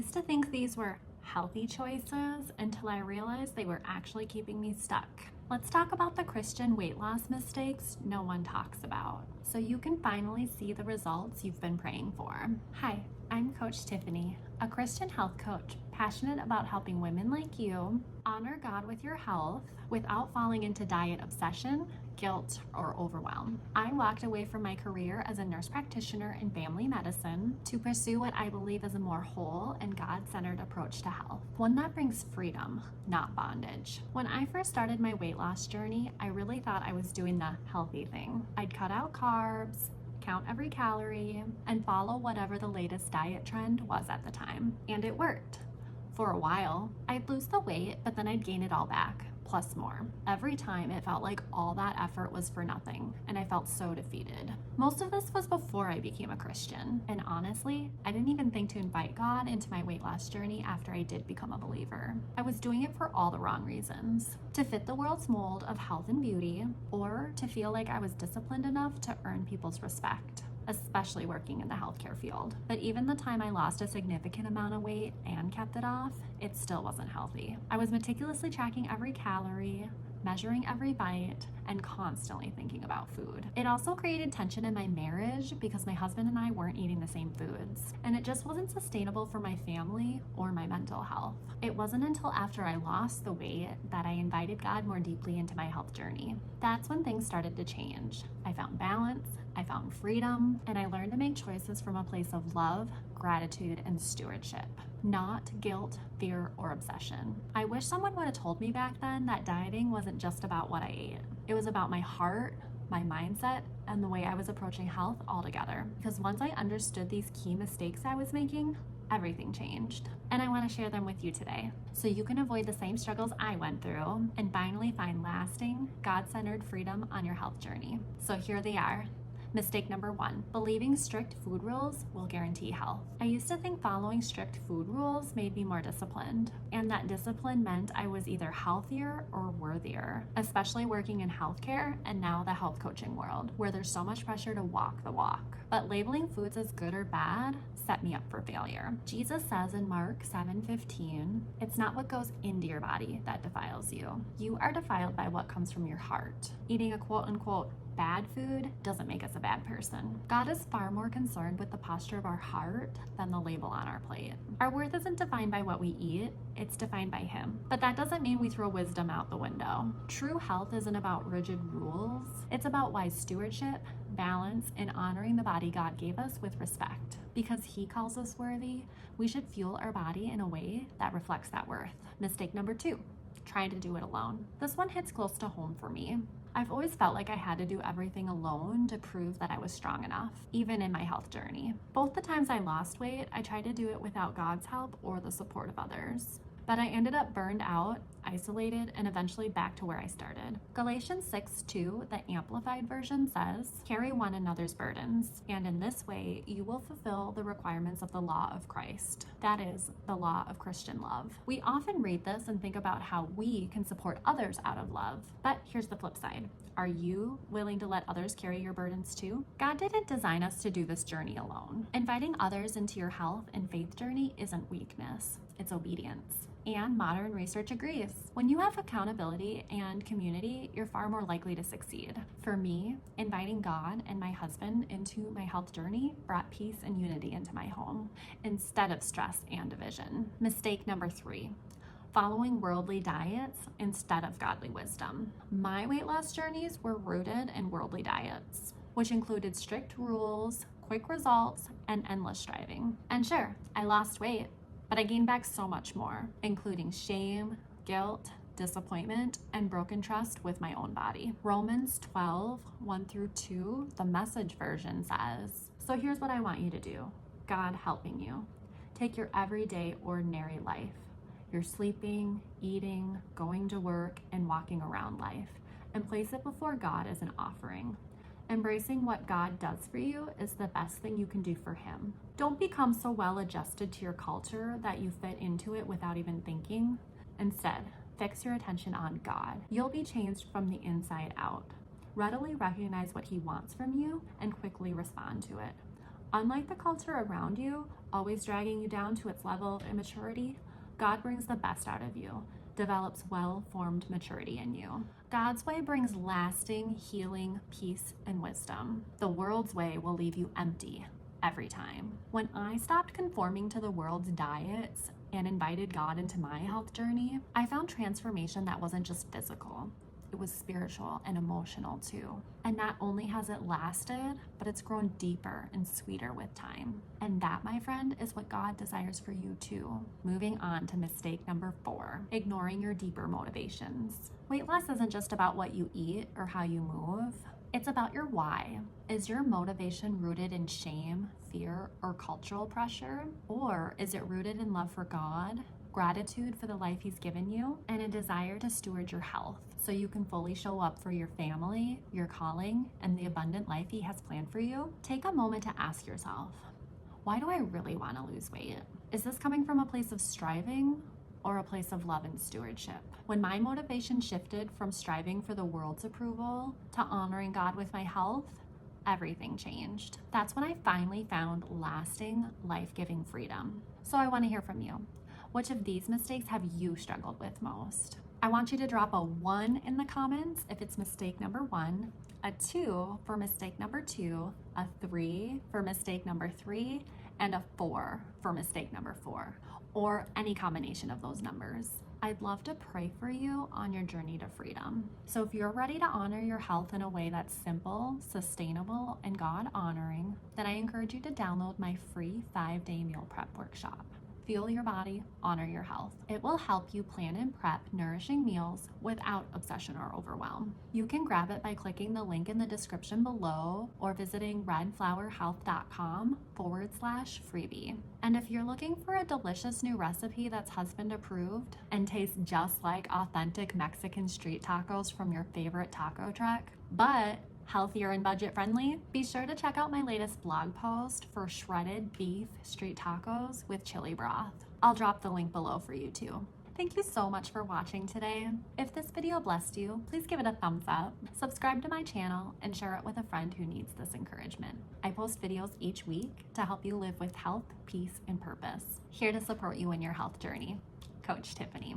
used to think these were healthy choices until I realized they were actually keeping me stuck. Let's talk about the Christian weight loss mistakes no one talks about, so you can finally see the results you've been praying for. Hi, I'm Coach Tiffany, a Christian health coach passionate about helping women like you honor God with your health without falling into diet obsession, guilt, or overwhelm. I walked away from my career as a nurse practitioner in family medicine to pursue what I believe is a more whole and God-centered approach to health, one that brings freedom, not bondage. When I first started my weight loss journey, I really thought I was doing the healthy thing. I'd cut out carbs, count every calorie, and follow whatever the latest diet trend was at the time. And it worked. For a while, I'd lose the weight, but then I'd gain it all back, plus more. Every time it felt like all that effort was for nothing, and I felt so defeated. Most of this was before I became a Christian, and honestly, I didn't even think to invite God into my weight loss journey after I did become a believer. I was doing it for all the wrong reasons. To fit the world's mold of health and beauty, or to feel like I was disciplined enough to earn people's respect, especially working in the healthcare field. But even the time I lost a significant amount of weight and kept it off, it still wasn't healthy. I was meticulously tracking every calorie, measuring every bite, and constantly thinking about food. It also created tension in my marriage because my husband and I weren't eating the same foods, and it just wasn't sustainable for my family or my mental health. It wasn't until after I lost the weight that I invited God more deeply into my health journey. That's when things started to change. I found balance, I found freedom, and I learned to make choices from a place of love, gratitude, and stewardship, not guilt, fear, or obsession. I wish someone would have told me back then that dieting wasn't just about what I ate. It was about my heart, my mindset, and the way I was approaching health altogether. Because once I understood these key mistakes I was making, everything changed. And I want to share them with you today, so you can avoid the same struggles I went through and finally find lasting, God-centered freedom on your health journey. So here they are. Mistake number 1, believing strict food rules will guarantee health. I used to think following strict food rules made me more disciplined, and that discipline meant I was either healthier or worthier, especially working in healthcare and now the health coaching world, where there's so much pressure to walk the walk. But labeling foods as good or bad set me up for failure. Jesus says in Mark 7:15, it's not what goes into your body that defiles you. You are defiled by what comes from your heart. Eating a quote-unquote bad food doesn't make us a bad person. God is far more concerned with the posture of our heart than the label on our plate. Our worth isn't defined by what we eat, it's defined by Him. But that doesn't mean we throw wisdom out the window. True health isn't about rigid rules, it's about wise stewardship, balance, and honoring the body God gave us with respect. Because He calls us worthy, we should fuel our body in a way that reflects that worth. Mistake number 2, trying to do it alone. This one hits close to home for me. I've always felt like I had to do everything alone to prove that I was strong enough, even in my health journey. Both the times I lost weight, I tried to do it without God's help or the support of others. But I ended up burned out, isolated, and eventually back to where I started. Galatians 6:2, the Amplified Version says, carry one another's burdens, and in this way you will fulfill the requirements of the law of Christ. That is, the law of Christian love. We often read this and think about how we can support others out of love. But here's the flip side. Are you willing to let others carry your burdens too? God didn't design us to do this journey alone. Inviting others into your health and faith journey isn't weakness, it's obedience. And modern research agrees. When you have accountability and community, you're far more likely to succeed. For me, inviting God and my husband into my health journey brought peace and unity into my home, instead of stress and division. Mistake number 3, following worldly diets instead of godly wisdom. My weight loss journeys were rooted in worldly diets, which included strict rules, quick results, and endless striving. And sure, I lost weight, but I gained back so much more, including shame, guilt, disappointment, and broken trust with my own body. Romans 12:1-2, the Message version says, so here's what I want you to do. God helping you. Take your everyday, ordinary life. Your sleeping, eating, going to work, and walking around life, and place it before God as an offering. Embracing what God does for you is the best thing you can do for Him. Don't become so well adjusted to your culture that you fit into it without even thinking. Instead, fix your attention on God. You'll be changed from the inside out. Readily recognize what He wants from you and quickly respond to it. Unlike the culture around you, always dragging you down to its level of immaturity, God brings the best out of you, develops well-formed maturity in you. God's way brings lasting healing, peace, and wisdom. The world's way will leave you empty every time. When I stopped conforming to the world's diets and invited God into my health journey, I found transformation that wasn't just physical. It was spiritual and emotional too. And not only has it lasted, but it's grown deeper and sweeter with time. And that, my friend, is what God desires for you too. Moving on to mistake number 4, ignoring your deeper motivations. Weight loss isn't just about what you eat or how you move. It's about your why. Is your motivation rooted in shame, fear, or cultural pressure? Or is it rooted in love for God, gratitude for the life He's given you, and a desire to steward your health so you can fully show up for your family, your calling, and the abundant life He has planned for you? Take a moment to ask yourself, why do I really want to lose weight? Is this coming from a place of striving or a place of love and stewardship? When my motivation shifted from striving for the world's approval to honoring God with my health, everything changed. That's when I finally found lasting, life-giving freedom. So I want to hear from you. Which of these mistakes have you struggled with most? I want you to drop a 1 in the comments if it's mistake number 1, a 2 for mistake number 2, a 3 for mistake number 3, and a 4 for mistake number 4, or any combination of those numbers. I'd love to pray for you on your journey to freedom. So if you're ready to honor your health in a way that's simple, sustainable, and God-honoring, then I encourage you to download my free 5-day meal prep workshop. Fuel your body, honor your health. It will help you plan and prep nourishing meals without obsession or overwhelm. You can grab it by clicking the link in the description below or visiting redflowerhealth.com/freebie. And if you're looking for a delicious new recipe that's husband approved and tastes just like authentic Mexican street tacos from your favorite taco truck, but healthier and budget friendly, be sure to check out my latest blog post for shredded beef street tacos with chili broth. I'll drop the link below for you too. Thank you so much for watching today. If this video blessed you, please give it a thumbs up, subscribe to my channel, and share it with a friend who needs this encouragement. I post videos each week to help you live with health, peace, and purpose. Here to support you in your health journey. Coach Tiffany.